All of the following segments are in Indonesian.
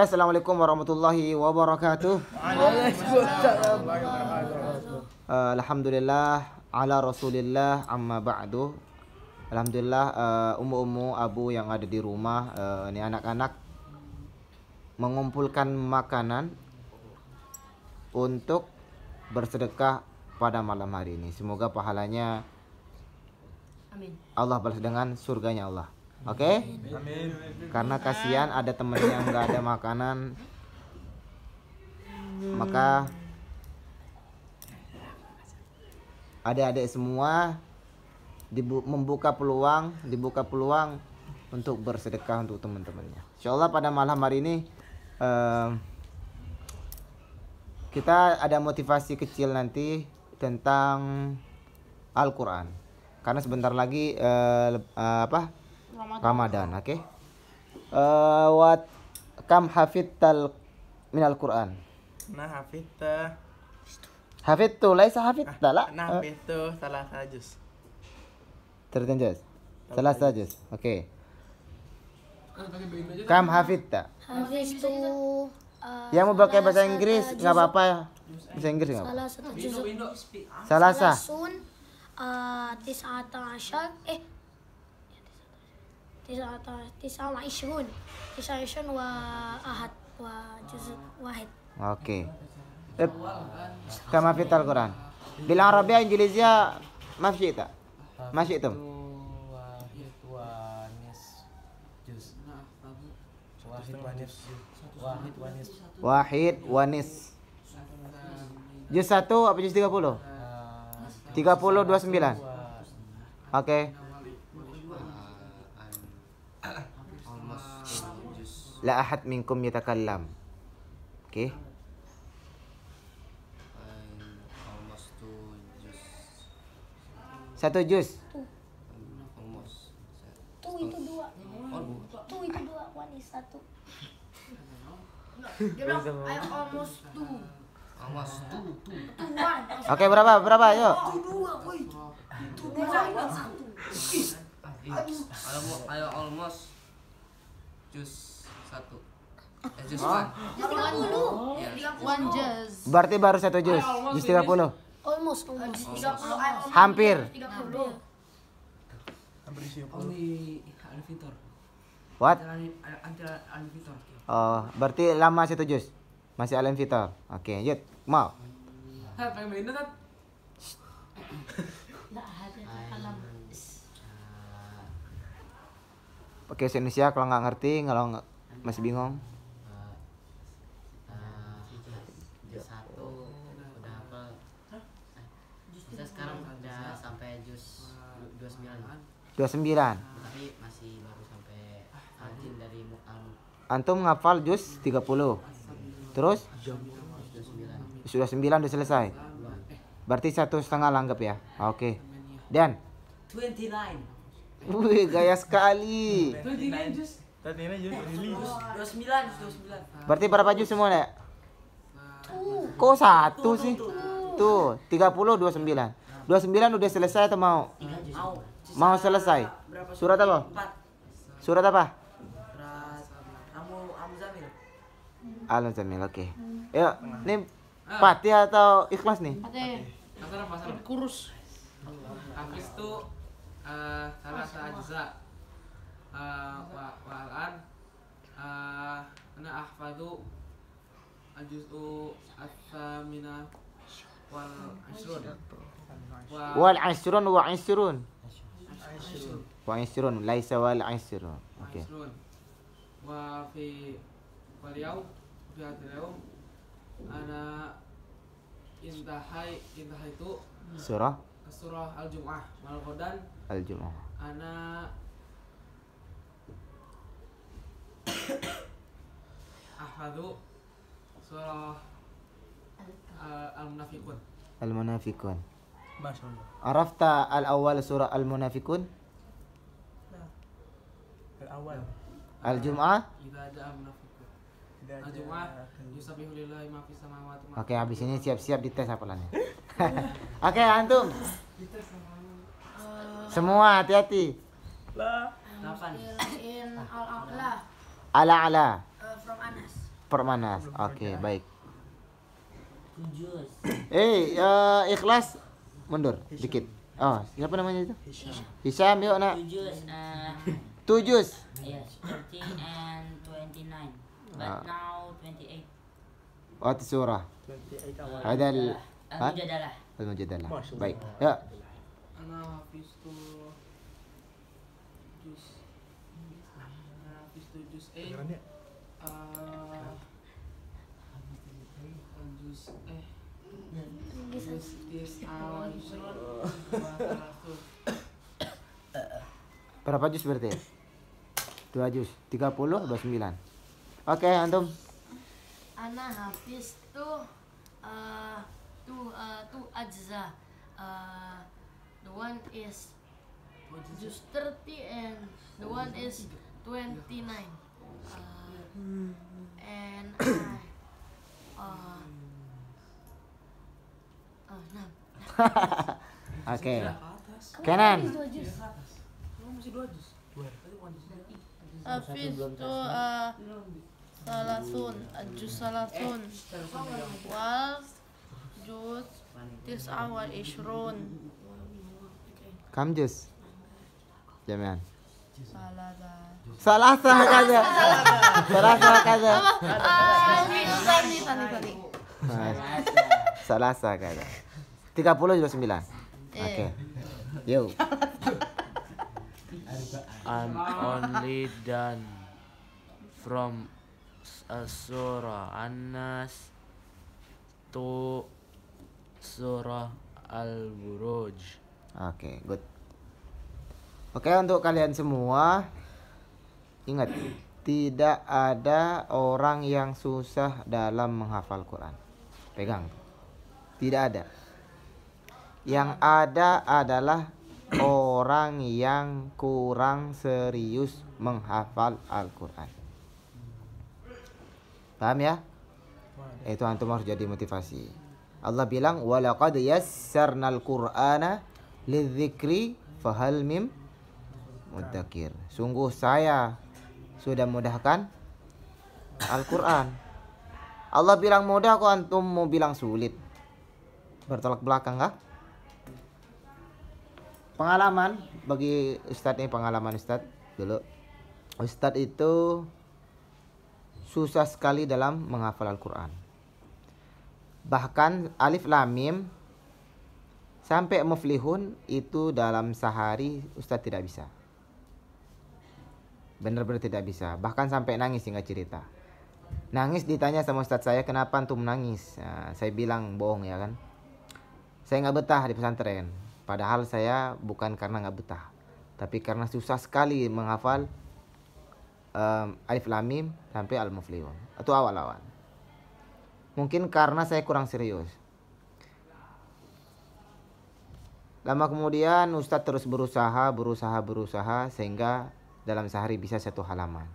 Assalamualaikum warahmatullahi wabarakatuh. Alhamdulillah ala rasulillah amma ba'du. Alhamdulillah ummu abu yang ada di rumah, ini anak-anak mengumpulkan makanan untuk bersedekah pada malam hari ini. Semoga pahalanya amin, Allah balas dengan surganya Allah. Oke? Amin. Karena kasihan ada temen yang nggak ada makanan, maka adik-adik semua dibuka peluang untuk bersedekah untuk teman-temannya. Insyaallah pada malam hari ini kita ada motivasi kecil nanti tentang Al-Quran. Karena sebentar lagi Ramadan, oke? What kam hafidtal min Al-Quran? Nah, hafidta. Hafidtu, laisa hafidta, la. Nah, hafidtu salasa juz. Terus. Salasa juz. Oke. Kam hafidta? Hafidtu. Yang mau pakai bahasa Inggris nggak apa-apa ya. Bahasa Inggris nggak apa. Salasa. Tis'ata asyar. Tis'ata wa ahad wa juz wahid. Oke. Kam hafidtal Quran? Bilang Arabia Inggrisnya masih tak? Masih itu. Wahid wanis. Juz 1 apa juz 30? 30 29. Oke. La ahad minkum yatakallam. Oke. Satu juz. Tu itu dua. Wanis satu. Oke, berapa? Yuk. Ayo almost juz 1. Juz 1. One juz. Berarti baru satu juz. Juz 30. Almost. Hampir. Only Al-Fitor. What? Until Al-Fitor. Oh, berarti lama satu juz. Masih Alam Fitar. Oke, yuk. Mau. Pakai bahasa Indonesia kalau nggak ngerti, kalau masih bingung. Juz 1 udah apa? Kita sekarang udah sampai juz 29. 29. Tapi masih baru sampai rajin dari Antum ngafal juz 30. Terus? Sudah 9 udah selesai. Berarti 1,5 lah anggap ya. Oke. Dan 29. wih, gaya sekali. 29 juz. 29. Berarti berapa juz semua, Nek? Kok satu sih? Tuh, 30 29. 29 udah selesai atau mau? Mau selesai. Surat apa? 4. Surat apa? Al-Muzammil. Al-Muzammil, oke. Yuk, ini Fatihah atau Ikhlas nih? Masalah kurus. Habis itu salah ajza wa'an ana ahfadzu al-juz'u ats-tsamina wal 'ashrun Wal 'ashrun wa 'ashrun. Wa 'ashrun, laisa wal 'ashrun. Oke. wa fi wal yaum fi hadhil yaum ana intahaitu Surah surah al-jum'ah wal ghadan Al-Jumu'ah. ana ahfadzu surah al-munafiqun. Al-Munafiqun. Masyaallah. Arafta al-awwal surah Al-Munafiqun? Al-awwal. Al-Jumu'ah? Idza ja'a munafiqun. Al-jum'ah yusabbihu lillahi ma fis samawati wa Oke, habis ini siap-siap dites hafalannya. Oke, antum. Semua hati-hati. La. 8. In al-a'la Ala-ala. from Anas. Permanas. Oke, baik. 2 juz. Ikhlas mundur dikit. Oh, siapa namanya itu? Hisham. Hisham, yuk nak. 2 juz. 2 juz. Yes, 13 and 29. Ah. But now 28. Wat surah. 28 awal. Hadal Al-Mujadalah. al-mujadalah. Masya Allah. Baik. Ya. Ana hafiz tu juz. Ana hafiz tu juz Kedengeran ya? Juz Bisa. juz awal Isron. Berapa juz berarti? 2 juz. 30 29. Oke, antum. Ana hafiz tuh two ajza. The one is just 30 and the one is 29. And nah. Oke. Kenan. Masih 2 juz. Hafiz tu salasun juz salasun wal juz tis'a wal ishrun Kam juz? Jami'an. salasa Salasa kaza. Salasa kaza. tadi Salasa kaza. 30 29. Oke. Yuk. I'm only done from surah An-Nas to surah Al-Buruj. Oke, good. Oke, untuk kalian semua ingat, tidak ada orang yang susah dalam menghafal Quran. Pegang. Tidak ada. Yang ada adalah orang yang kurang serius menghafal Al-Quran. Paham ya? Itu antum harus jadi motivasi. Allah bilang walaqad yassarnal Qur'ana lidzikri fahal mim mudzakir. Sungguh saya sudah mudahkan Al-Quran. Allah bilang mudah, kok antum mau bilang sulit? Bertolak belakang kah? Pengalaman bagi Ustadz ini, pengalaman Ustadz dulu. Ustadz itu susah sekali dalam menghafal Al-Quran. Bahkan Alif Lam Mim sampai Muflihun itu dalam sehari Ustadz tidak bisa. Benar-benar tidak bisa. Bahkan sampai nangis hingga cerita. Nangis ditanya sama Ustadz saya, kenapa antum nangis? Nah, saya bilang bohong ya kan. Saya nggak betah di pesantren. Padahal saya bukan karena nggak betah, tapi karena susah sekali menghafal Alif Lam Mim sampai Al-Muflihun atau awal-awal. Mungkin karena saya kurang serius. Lama kemudian Ustadz terus berusaha sehingga dalam sehari bisa 1 halaman.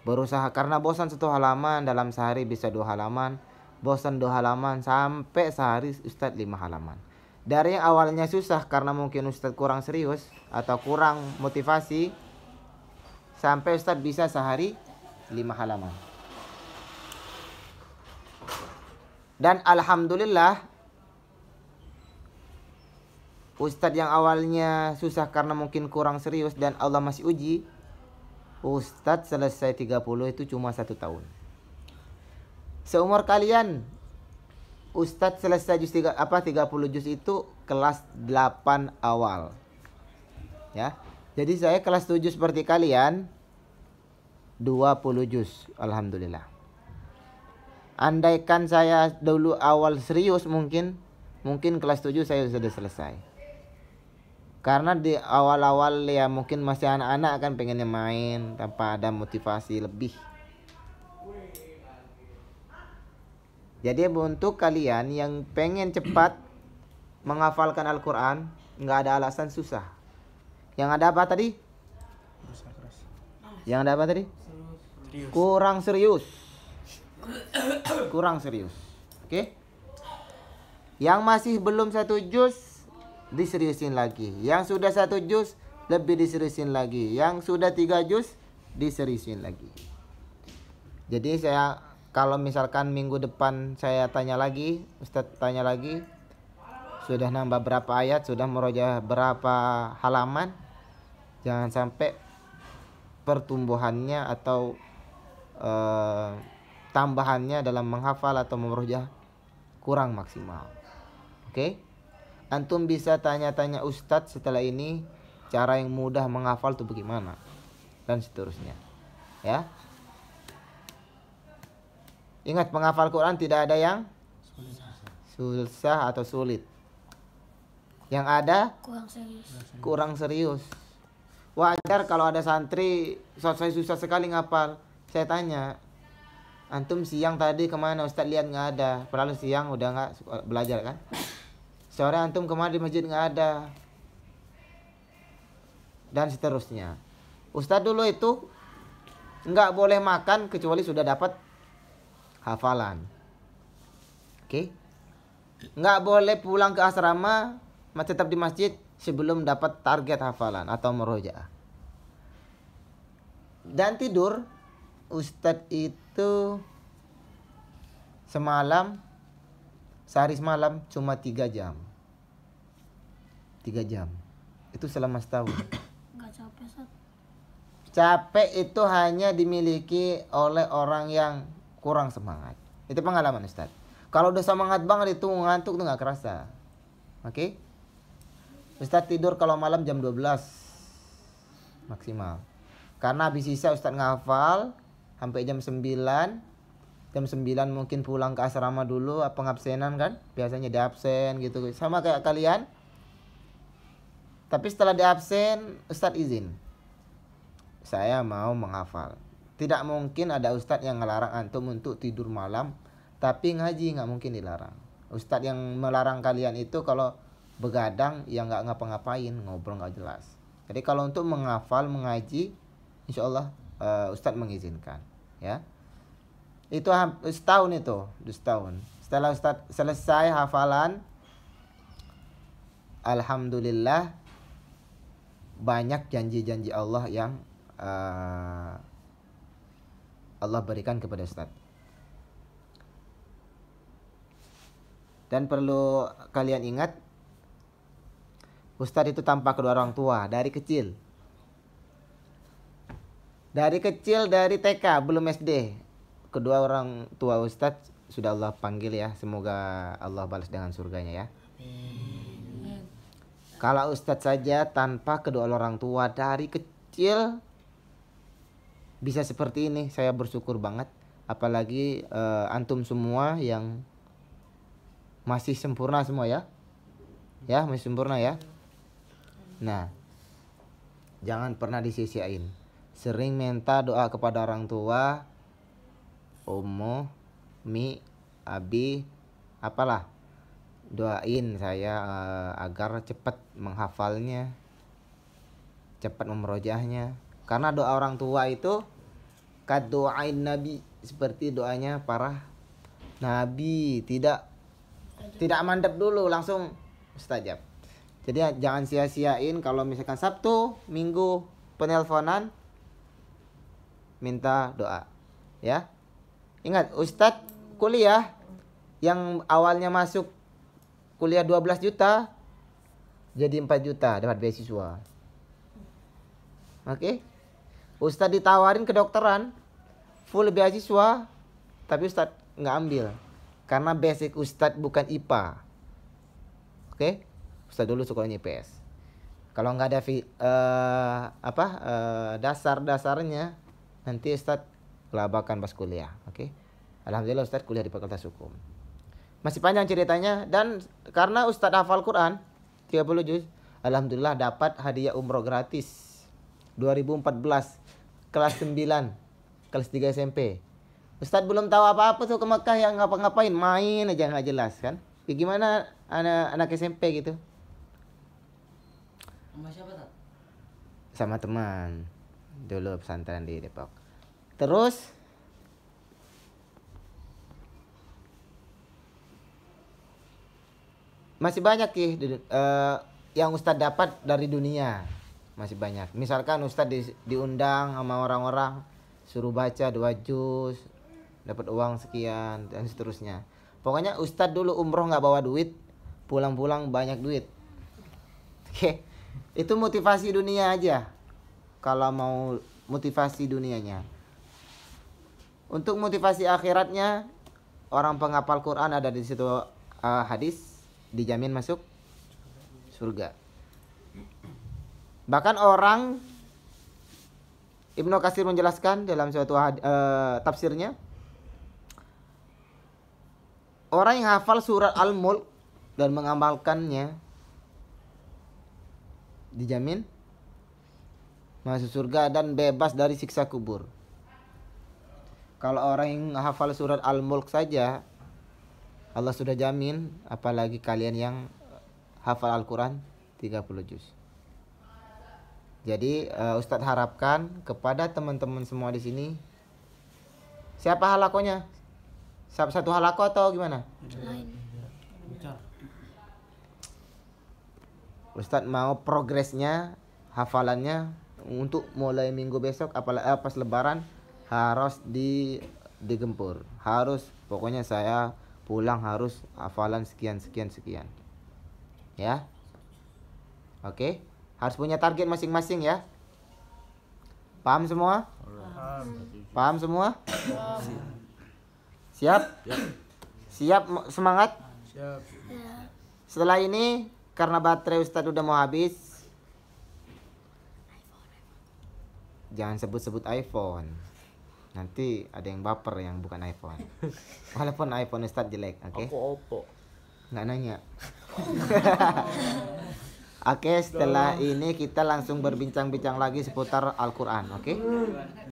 Berusaha karena bosan 1 halaman, dalam sehari bisa 2 halaman. Bosan 2 halaman sampai sehari Ustadz 5 halaman. Dari yang awalnya susah karena mungkin Ustadz kurang serius atau kurang motivasi, sampai Ustadz bisa sehari 5 halaman. Dan alhamdulillah Ustadz yang awalnya susah karena mungkin kurang serius dan Allah masih uji, Ustadz selesai 30 itu cuma 1 tahun. Seumur kalian Ustadz selesai juz 30 juz itu kelas 8 awal. Ya. Jadi saya kelas 7 seperti kalian 20 juz, alhamdulillah. Andaikan saya dulu awal serius mungkin kelas 7 saya sudah selesai. Karena di awal-awal ya mungkin masih anak-anak kan pengennya main tanpa ada motivasi lebih. Jadi untuk kalian yang pengen cepat menghafalkan Al-Quran, nggak ada alasan susah. Yang ada apa tadi? Yang ada apa tadi? Kurang serius. Kurang serius. Oke? Yang masih belum 1 juz diseriusin lagi. Yang sudah 1 juz lebih diseriusin lagi. Yang sudah 3 juz diseriusin lagi. Jadi saya kalau misalkan minggu depan saya tanya lagi, Ustadz tanya lagi, sudah nambah berapa ayat, sudah merojaah berapa halaman, jangan sampai pertumbuhannya atau tambahannya dalam menghafal atau merojaah kurang maksimal. Oke? Antum bisa tanya-tanya Ustadz setelah ini cara yang mudah menghafal itu bagaimana dan seterusnya. Ya. Ingat, menghafal Quran tidak ada yang susah atau sulit. Yang ada Kurang serius. kurang serius. Wajar kalau ada santri saya susah sekali ngapal. Saya tanya, antum siang tadi kemana? Ustadz lihat nggak ada. Padahal siang udah nggak belajar kan? Sore antum kemana di masjid nggak ada. Dan seterusnya. Ustadz dulu itu nggak boleh makan kecuali sudah dapat hafalan. Oke? Nggak boleh pulang ke asrama, tetap di masjid sebelum dapat target hafalan atau merojaah. Dan tidur, Ustadz itu sehari semalam cuma 3 jam. 3 jam. Itu selama setahun. Nggak capek, Ustaz. Capek itu hanya dimiliki oleh orang yang kurang semangat. Itu pengalaman Ustaz. Kalau udah semangat banget itu ngantuk tuh nggak kerasa. Oke? Ustaz tidur kalau malam jam 12 maksimal. Karena habis sisa Ustaz ngafal sampai jam 9. Jam 9 mungkin pulang ke asrama dulu, pengabsenan kan? Biasanya di absen gitu. Sama kayak kalian. Tapi setelah di absen, Ustaz izin. Saya mau menghafal. Tidak mungkin ada ustadz yang ngelarang antum untuk tidur malam, tapi ngaji nggak mungkin dilarang. Ustadz yang melarang kalian itu kalau begadang ya nggak ngapa-ngapain, ngobrol nggak jelas. Jadi kalau untuk menghafal, mengaji, insya Allah ustadz mengizinkan. Ya, itu setahun itu, setahun. Setelah ustadz selesai hafalan, alhamdulillah banyak janji-janji Allah yang Allah berikan kepada Ustaz. Dan perlu kalian ingat, Ustaz itu tanpa kedua orang tua dari kecil. Dari kecil, dari TK, belum SD. Kedua orang tua Ustaz sudah Allah panggil ya. Semoga Allah balas dengan surganya ya. Kalau Ustaz saja tanpa kedua orang tua dari kecil bisa seperti ini, saya bersyukur banget. Apalagi antum semua yang masih sempurna semua ya. Ya, masih sempurna ya. Nah, jangan pernah disia-siain. Sering minta doa kepada orang tua, Ummu, Mi, Abi, apalah. Doain saya agar cepat menghafalnya, cepat memerojahnya. Karena doa orang tua itu kadoain Nabi, seperti doanya para Nabi, tidak mandap dulu, langsung mustajab. Jadi jangan sia-siain kalau misalkan Sabtu, Minggu penelponan minta doa. Ya. Ingat, Ustadz kuliah yang awalnya masuk kuliah 12 juta jadi 4 juta dapat beasiswa. Oke? Ustadz ditawarin kedokteran full beasiswa, tapi Ustadz nggak ambil karena basic Ustadz bukan IPA. Oke? Ustadz dulu sekolahnya IPS. Kalau nggak ada dasar-dasarnya, nanti Ustadz kelabakan pas kuliah. Oke? Alhamdulillah Ustadz kuliah di Fakultas Hukum. Masih panjang ceritanya, dan karena Ustadz hafal Quran 30 juz, alhamdulillah dapat hadiah umroh gratis 2014 kelas 9, kelas 3 SMP. Ustadz belum tahu apa-apa tuh ke Mekah, yang ngapa-ngapain, main aja nggak jelas kan. Ya gimana anak SMP gitu? Sama siapa tak? Sama teman dulu pesantren di Depok. Terus masih banyak yang Ustadz dapat dari dunia, masih banyak. Misalkan Ustadz diundang sama orang-orang, suruh baca 2 juz, dapat uang sekian dan seterusnya. Pokoknya ustadz dulu umroh nggak bawa duit, pulang-pulang banyak duit. Oke, itu motivasi dunia aja. Kalau mau motivasi dunianya, untuk motivasi akhiratnya, orang penghafal Quran ada di situ hadis dijamin masuk surga. Bahkan orang Ibnu Katsir menjelaskan dalam suatu tafsirnya, orang yang hafal surat Al-Mulk dan mengamalkannya dijamin masuk surga dan bebas dari siksa kubur. Kalau orang yang hafal surat Al-Mulk saja Allah sudah jamin, apalagi kalian yang hafal Al-Quran 30 juz. Jadi Ustadz harapkan kepada teman-teman semua di sini, siapa halakonya? Satu halako atau gimana? Lain. Ustadz mau progresnya, hafalannya untuk mulai minggu besok, apalagi pas lebaran harus digempur. Harus, pokoknya saya pulang harus hafalan sekian. Ya. Oke. Harus punya target masing-masing ya. Paham semua? Paham semua? Siap? Siap semangat? Siap. Setelah ini karena baterai Ustadz udah mau habis, jangan sebut-sebut iPhone. Nanti ada yang baper yang bukan iPhone. Walaupun iPhone Ustadz jelek, oke? Aku Oppo. Nggak nanya. Oke, setelah ini kita langsung berbincang-bincang lagi seputar Al-Quran, oke?